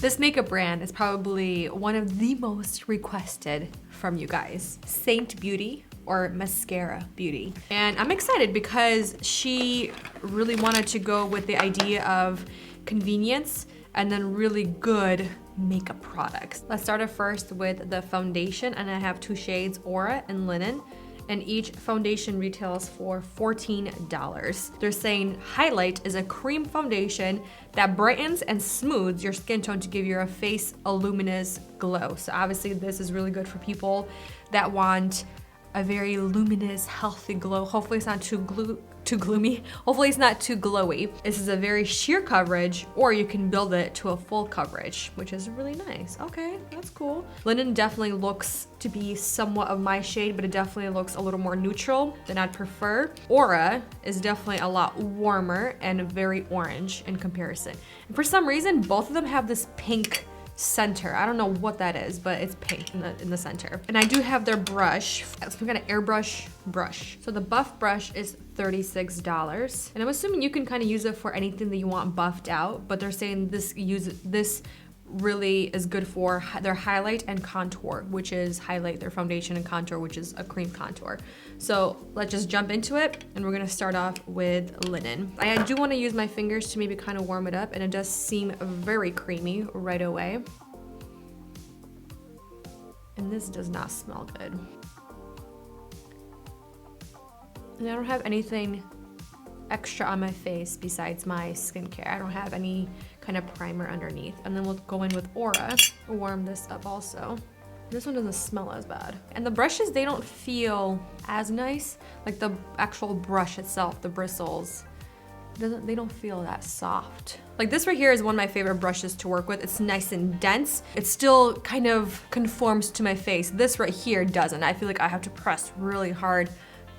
This makeup brand is probably one of the most requested from you guys. Saint Beauty or Maskcara Beauty. And I'm excited because she really wanted to go with the idea of convenience and then really good makeup products. Let's start off first with the foundation, and I have two shades, Aura and Linen, and each foundation retails for $14. They're saying Highlight is a cream foundation that brightens and smooths your skin tone to give your face a luminous glow. So obviously this is really good for people that want a very luminous, healthy glow. Hopefully it's not too gloomy. Hopefully it's not too glowy. This is a very sheer coverage, or you can build it to a full coverage, which is really nice. Okay, that's cool. Linen definitely looks to be somewhat of my shade, but it definitely looks a little more neutral than I'd prefer. Aura is definitely a lot warmer and very orange in comparison. And for some reason, both of them have this pink center. I don't know what that is, but it's pink in the center. And I do have their brush. It's some kind of airbrush brush. So the buff brush is $36. And I'm assuming you can kind of use it for anything that you want buffed out, but they're saying this really is good for their highlight and contour, which is highlight, their foundation, and contour, which is a cream contour. So let's just jump into it, and we're gonna start off with Linen. I do want to use my fingers to maybe kind of warm it up, and it does seem very creamy right away. And this does not smell good. And I don't have anything extra on my face besides my skincare. I don't have any kind of primer underneath. And then we'll go in with Aura, warm this up also. This one doesn't smell as bad. And the brushes, they don't feel as nice. Like the actual brush itself, the bristles, they don't feel that soft. Like this right here is one of my favorite brushes to work with. It's nice and dense. It still kind of conforms to my face. This right here doesn't. I feel like I have to press really hard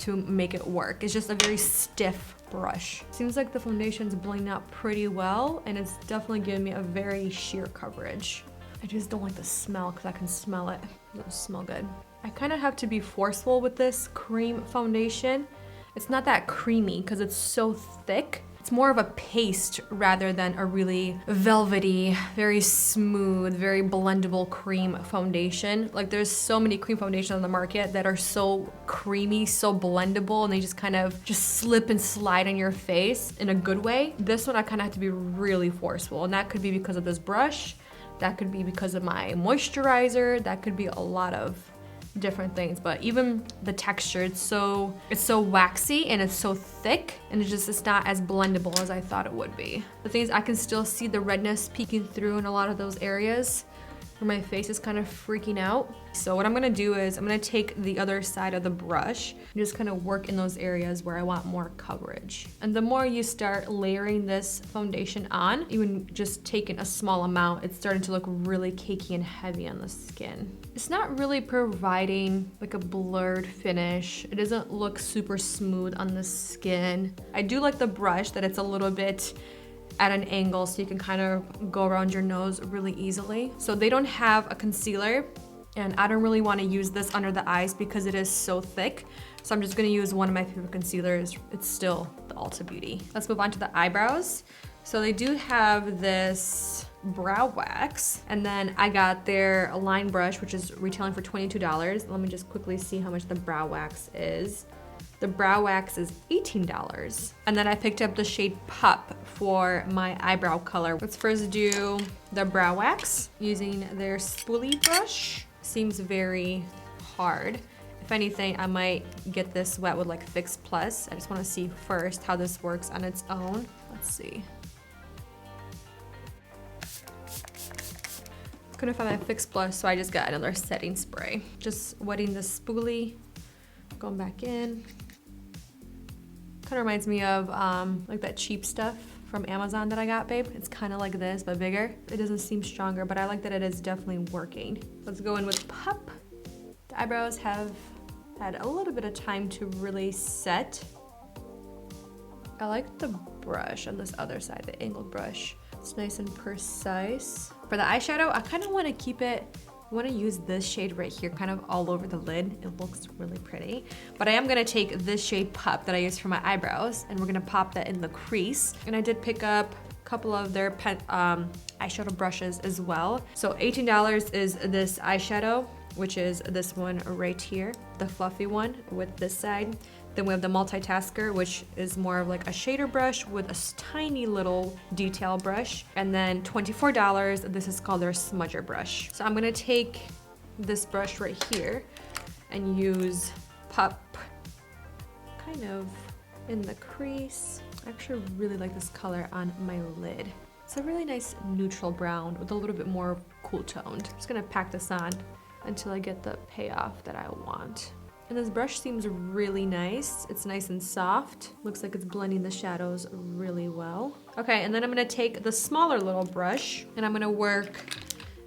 to make it work. It's just a very stiff brush. Seems like the foundation's blending out pretty well, and it's definitely giving me a very sheer coverage. I just don't like the smell because I can smell it. It doesn't smell good. I kind of have to be forceful with this cream foundation. It's not that creamy because it's so thick. It's more of a paste rather than a really velvety, very smooth, very blendable cream foundation. Like there's so many cream foundations on the market that are so creamy, so blendable, and they just kind of just slip and slide on your face in a good way. This one I kind of have to be really forceful, and that could be because of this brush. That could be because of my moisturizer. That could be a lot of different things, but even the texture, it's so waxy and it's so thick, and it's not as blendable as I thought it would be. The thing is, I can still see the redness peeking through in a lot of those areas where my face is kind of freaking out. So what I'm gonna do is I'm gonna take the other side of the brush and just kind of work in those areas where I want more coverage. And the more you start layering this foundation on, even just taking a small amount, it's starting to look really cakey and heavy on the skin. It's not really providing like a blurred finish. It doesn't look super smooth on the skin. I do like the brush that it's a little bit at an angle so you can kind of go around your nose really easily. So they don't have a concealer, and I don't really want to use this under the eyes because it is so thick. So I'm just gonna use one of my favorite concealers. It's still the Ulta Beauty. Let's move on to the eyebrows. So they do have this brow wax, and then I got their line brush, which is retailing for $22. Let me just quickly see how much the brow wax is. The brow wax is $18. And then I picked up the shade Pup for my eyebrow color. Let's first do the brow wax using their spoolie brush. Seems very hard. If anything, I might get this wet with like Fix Plus. I just want to see first how this works on its own. Let's see. Couldn't find my Fix Plus, so I just got another setting spray. Just wetting the spoolie, going back in. Kind of reminds me of like that cheap stuff from Amazon that I got, babe. It's kind of like this, but bigger. It doesn't seem stronger, but I like that it is definitely working. Let's go in with Pup. The eyebrows have had a little bit of time to really set. I like the brush on this other side, the angled brush. It's nice and precise. For the eyeshadow, I kind of want to keep it, I want to use this shade right here kind of all over the lid. It looks really pretty. But I am going to take this shade Pup that I use for my eyebrows, and we're going to pop that in the crease. And I did pick up couple of their eyeshadow brushes as well. So $18 is this eyeshadow, which is this one right here, the fluffy one with this side. Then we have the multitasker, which is more of like a shader brush with a tiny little detail brush. And then $24, this is called their smudger brush. So I'm gonna take this brush right here and use Pup kind of in the crease. I actually really like this color on my lid. It's a really nice neutral brown with a little bit more cool toned. I'm just gonna pack this on until I get the payoff that I want. And this brush seems really nice. It's nice and soft. Looks like it's blending the shadows really well. Okay, and then I'm gonna take the smaller little brush and I'm gonna work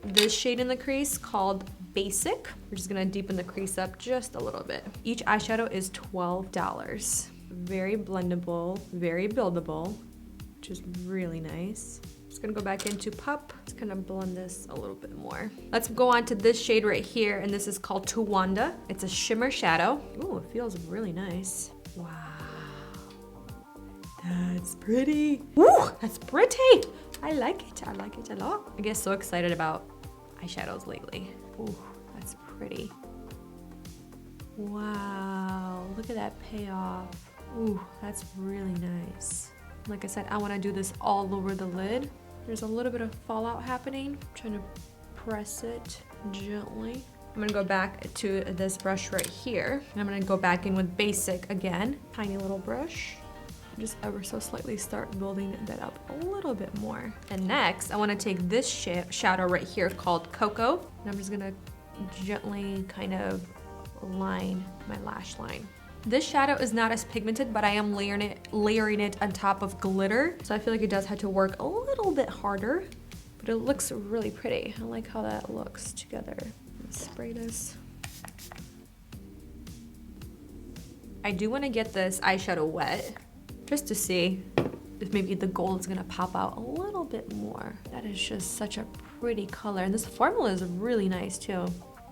this shade in the crease called Basic. We're just gonna deepen the crease up just a little bit. Each eyeshadow is $12. Very blendable, very buildable, which is really nice. Just gonna go back into Pup. Just gonna blend this a little bit more. Let's go on to this shade right here, and this is called Tawanda. It's a shimmer shadow. Ooh, it feels really nice. Wow. That's pretty. Ooh, that's pretty. I like it a lot. I get so excited about eyeshadows lately. Ooh, that's pretty. Wow, look at that payoff. Ooh, that's really nice. Like I said, I wanna do this all over the lid. There's a little bit of fallout happening. I'm trying to press it gently. I'm gonna go back to this brush right here. And I'm gonna go back in with Basic again. Tiny little brush. Just ever so slightly start building that up a little bit more. And next, I wanna take this shadow right here called Cocoa. And I'm just gonna gently kind of line my lash line. This shadow is not as pigmented, but I am layering it on top of glitter. So I feel like it does have to work a little bit harder, but it looks really pretty. I like how that looks together. Let's spray this. I do want to get this eyeshadow wet just to see if maybe the gold is gonna pop out a little bit more. That is just such a pretty color. And this formula is really nice too.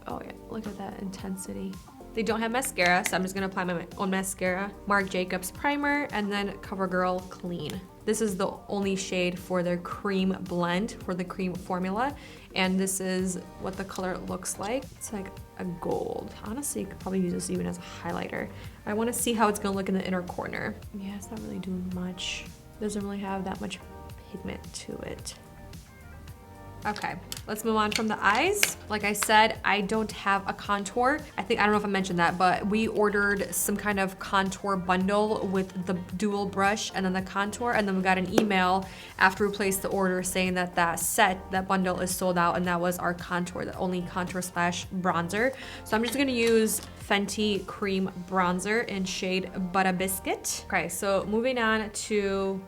Oh yeah, look at that intensity. They don't have mascara, so I'm just gonna apply my own mascara. Marc Jacobs primer, and then CoverGirl Clean. This is the only shade for their cream blend, for the cream formula. And this is what the color looks like. It's like a gold. Honestly, you could probably use this even as a highlighter. I wanna see how it's gonna look in the inner corner. Yeah, it's not really doing much. Doesn't really have that much pigment to it. Okay, let's move on from the eyes. Like I said, I don't have a contour. I don't know if I mentioned that, but we ordered some kind of contour bundle with the dual brush and then the contour, and then we got an email after we placed the order saying that that bundle is sold out, and that was our contour, the only contour slash bronzer. So I'm just gonna use Fenty Cream Bronzer in shade Butter Biscuit. Okay, so moving on to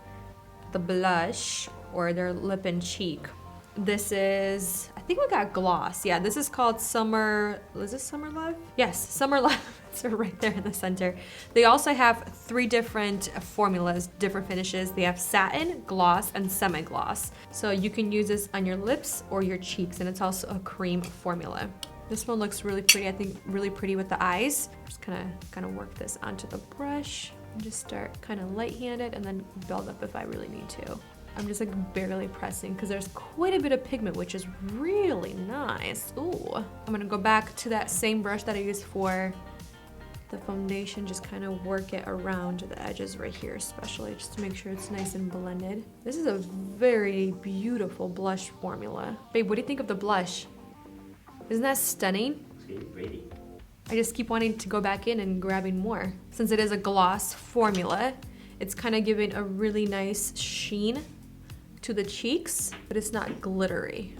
the blush, or their lip and cheek. This is, I think we got gloss. Yeah, this is called Summer, is this Summer Love? Yes, Summer Love. It's right there in the center. They also have 3 different formulas, different finishes. They have satin, gloss, and semi-gloss. So you can use this on your lips or your cheeks, and it's also a cream formula. This one looks really pretty. I think really pretty with the eyes. Just kind of work this onto the brush and just start kind of light-handed and then build up if I really need to. I'm just like barely pressing because there's quite a bit of pigment, which is really nice. Ooh. I'm gonna go back to that same brush that I used for the foundation, just kind of work it around the edges right here, especially just to make sure it's nice and blended. This is a very beautiful blush formula. Babe, what do you think of the blush? Isn't that stunning? It's really pretty. I just keep wanting to go back in and grabbing more. Since it is a gloss formula, it's kind of giving a really nice sheen to the cheeks, but it's not glittery,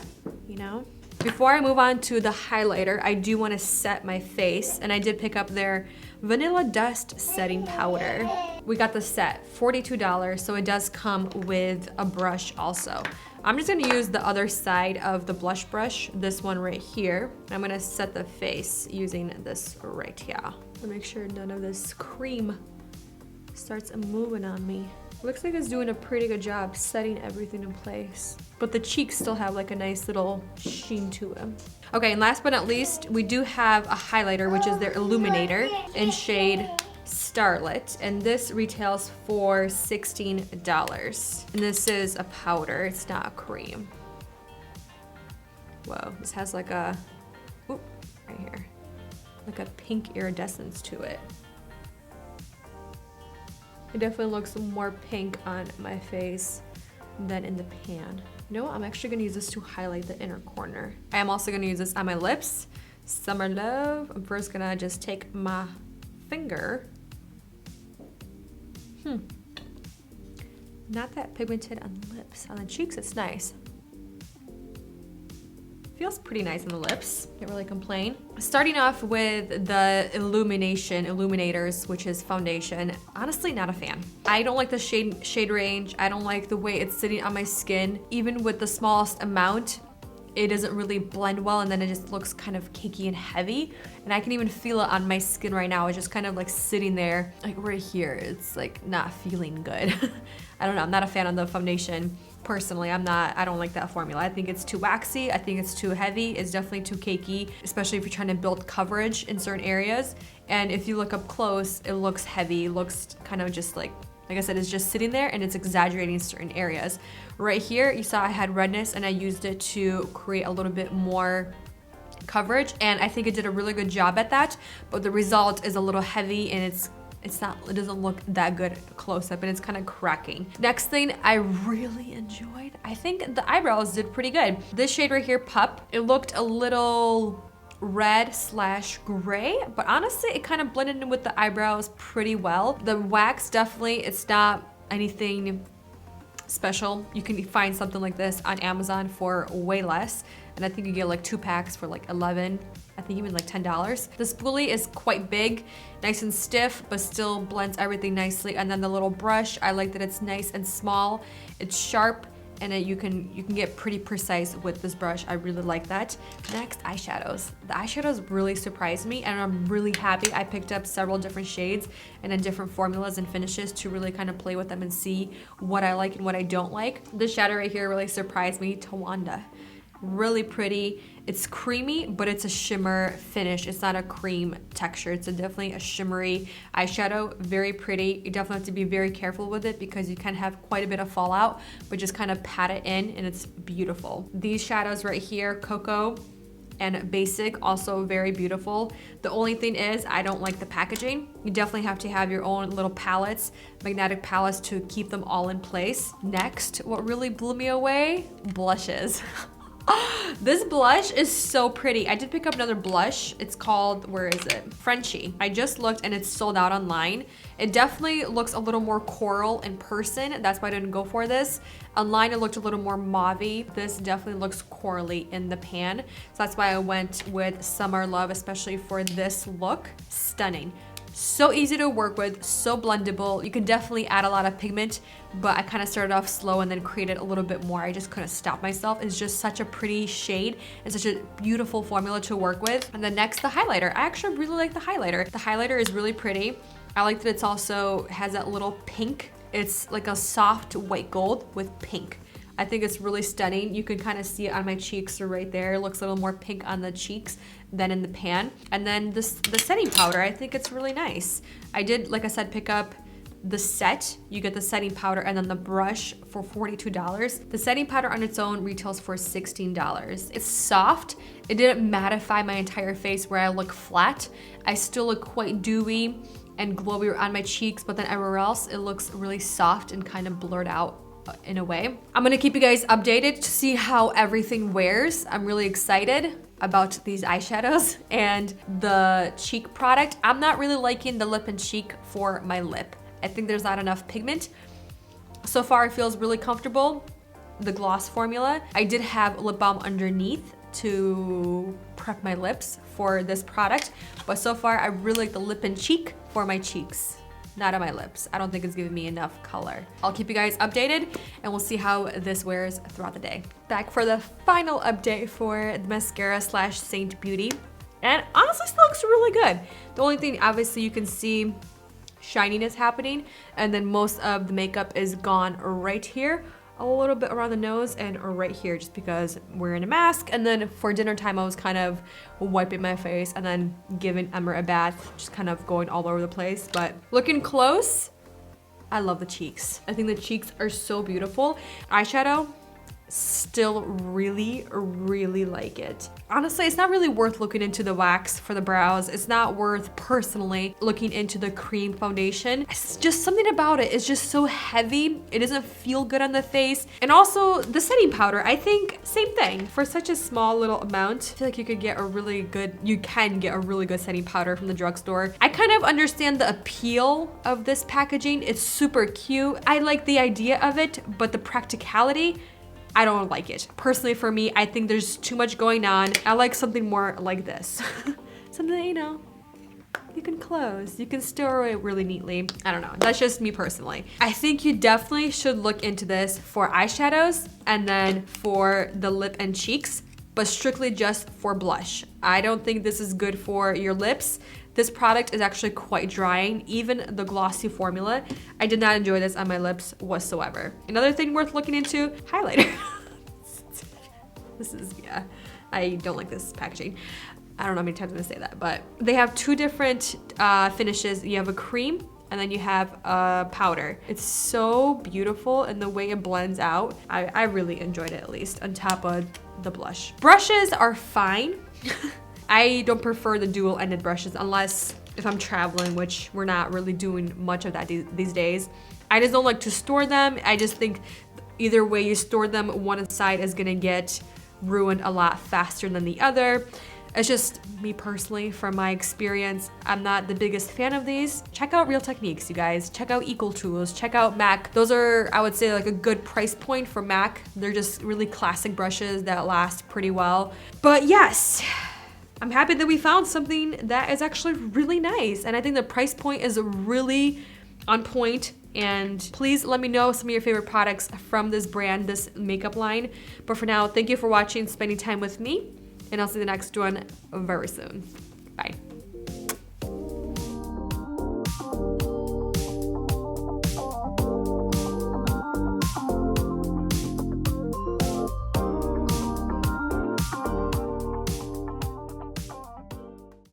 you know? Before I move on to the highlighter, I do want to set my face, and I did pick up their Vanilla Dust Setting Powder. We got the set, $42, so it does come with a brush also. I'm just gonna use the other side of the blush brush, this one right here. I'm gonna set the face using this right here. To make sure none of this cream starts moving on me. Looks like it's doing a pretty good job setting everything in place. But the cheeks still have like a nice little sheen to them. Okay, and last but not least, we do have a highlighter, which is their Illuminator in shade Starlit, and this retails for $16. And this is a powder, it's not a cream. Whoa, this has like a, oop, right here, like a pink iridescence to it. It definitely looks more pink on my face than in the pan. You know what? I'm actually gonna use this to highlight the inner corner. I am also gonna use this on my lips. Summer Love. I'm first gonna just take my finger. Not that pigmented on the lips. On the cheeks, it's nice. Feels pretty nice on the lips. Can't really complain. Starting off with the Illuminators, which is foundation. Honestly, not a fan. I don't like the shade range. I don't like the way it's sitting on my skin. Even with the smallest amount, it doesn't really blend well, and then it just looks kind of cakey and heavy. And I can even feel it on my skin right now. It's just kind of like sitting there, like right here. It's like not feeling good. I don't know, I'm not a fan of the foundation. Personally, I don't like that formula. I think it's too waxy. I think it's too heavy. It's definitely too cakey, especially if you're trying to build coverage in certain areas. And if you look up close, it looks heavy. It looks kind of just like I said, it's just sitting there and it's exaggerating certain areas. Right here, you saw I had redness and I used it to create a little bit more coverage. And I think it did a really good job at that, but the result is a little heavy and it doesn't look that good close up and it's kind of cracking. Next thing I really enjoyed, I think the eyebrows did pretty good. This shade right here, Pup, it looked a little red/gray, but honestly, it kind of blended in with the eyebrows pretty well. The wax, definitely, it's not anything special. You can find something like this on Amazon for way less. And I think you get like 2 packs for like 11, I think even like $10. The spoolie is quite big, nice and stiff, but still blends everything nicely. And then the little brush, I like that it's nice and small. It's sharp, and you can get pretty precise with this brush. I really like that. Next, eyeshadows. The eyeshadows really surprised me, and I'm really happy. I picked up several different shades and then different formulas and finishes to really kind of play with them and see what I like and what I don't like. This shadow right here really surprised me, Tawanda. Really pretty. It's creamy, but it's a shimmer finish. It's not a cream texture. It's definitely a shimmery eyeshadow. Very pretty. You definitely have to be very careful with it because you can have quite a bit of fallout, but just kind of pat it in and it's beautiful. These shadows right here, Cocoa and Basic, also very beautiful. The only thing is I don't like the packaging. You definitely have to have your own little palettes, magnetic palettes, to keep them all in place. Next, what really blew me away, blushes. This blush is so pretty. I did pick up another blush. It's called, where is it? Frenchie. I just looked and it's sold out online. It definitely looks a little more coral in person. That's why I didn't go for this. Online, it looked a little more mauve-y. This definitely looks corally in the pan. So that's why I went with Summer Love, especially for this look. Stunning. So easy to work with, so blendable. You can definitely add a lot of pigment, but I kind of started off slow and then created a little bit more. I just couldn't stop myself. It's just such a pretty shade and such a beautiful formula to work with. And then next, the highlighter. I actually really like the highlighter. The highlighter is really pretty. I like that it's also has that little pink. It's like a soft white gold with pink. I think it's really stunning. You can kind of see it on my cheeks right there. It looks a little more pink on the cheeks than in the pan. And then the setting powder, I think it's really nice. I did, like I said, pick up the set. You get the setting powder and then the brush for $42. The setting powder on its own retails for $16. It's soft. It didn't mattify my entire face where I look flat. I still look quite dewy and glowy on my cheeks, but then everywhere else, it looks really soft and kind of blurred out in a way. I'm gonna keep you guys updated to see how everything wears. I'm really excited about these eyeshadows and the cheek product. I'm not really liking the lip and cheek for my lip. I think there's not enough pigment. So far, it feels really comfortable, the gloss formula. I did have lip balm underneath to prep my lips for this product, but so far, I really like the lip and cheek for my cheeks. Not on my lips. I don't think it's giving me enough color. I'll keep you guys updated and we'll see how this wears throughout the day. Back for the final update for the mascara / Saint Beauty. And honestly, still looks really good. The only thing, obviously, you can see shininess happening, and then most of the makeup is gone right here a little bit around the nose and right here just because we're wearing a mask. And then for dinner time, I was kind of wiping my face and then giving Emmer a bath, just kind of going all over the place. But looking close, I love the cheeks. I think the cheeks are so beautiful. Eyeshadow, still really like it. Honestly, it's not really worth looking into the wax for the brows. It's not worth personally looking into the cream foundation. It's just something about it. It's just so heavy. It doesn't feel good on the face. And also the setting powder, I think same thing. For such a small little amount, I feel like you can get a really good setting powder from the drugstore. I kind of understand the appeal of this packaging. It's super cute. I like the idea of it, but the practicality, I don't like it. Personally, for me, I think there's too much going on. I like something more like this. Something that, you know, you can close. You can store it really neatly. I don't know. That's just me personally. I think you definitely should look into this for eyeshadows and then for the lip and cheeks, but strictly just for blush. I don't think this is good for your lips. This product is actually quite drying, even the glossy formula. I did not enjoy this on my lips whatsoever. Another thing worth looking into, highlighter. This is, yeah, I don't like this packaging. I don't know how many times I'm gonna say that, but they have two different finishes. You have a cream and then you have a powder. It's so beautiful and the way it blends out. I really enjoyed it, at least on top of the blush. Brushes are fine. I don't prefer the dual-ended brushes unless if I'm traveling, which we're not really doing much of that these days. I just don't like to store them. I just think either way you store them, one side is gonna get ruined a lot faster than the other. It's just me personally, from my experience, I'm not the biggest fan of these. Check out Real Techniques, you guys. Check out Equal Tools, check out MAC. Those are, I would say, like a good price point for MAC. They're just really classic brushes that last pretty well. But yes, I'm happy that we found something that is actually really nice. And I think the price point is really on point. And please let me know some of your favorite products from this brand, this makeup line. But for now, thank you for watching, spending time with me. And I'll see you in the next one very soon. Bye.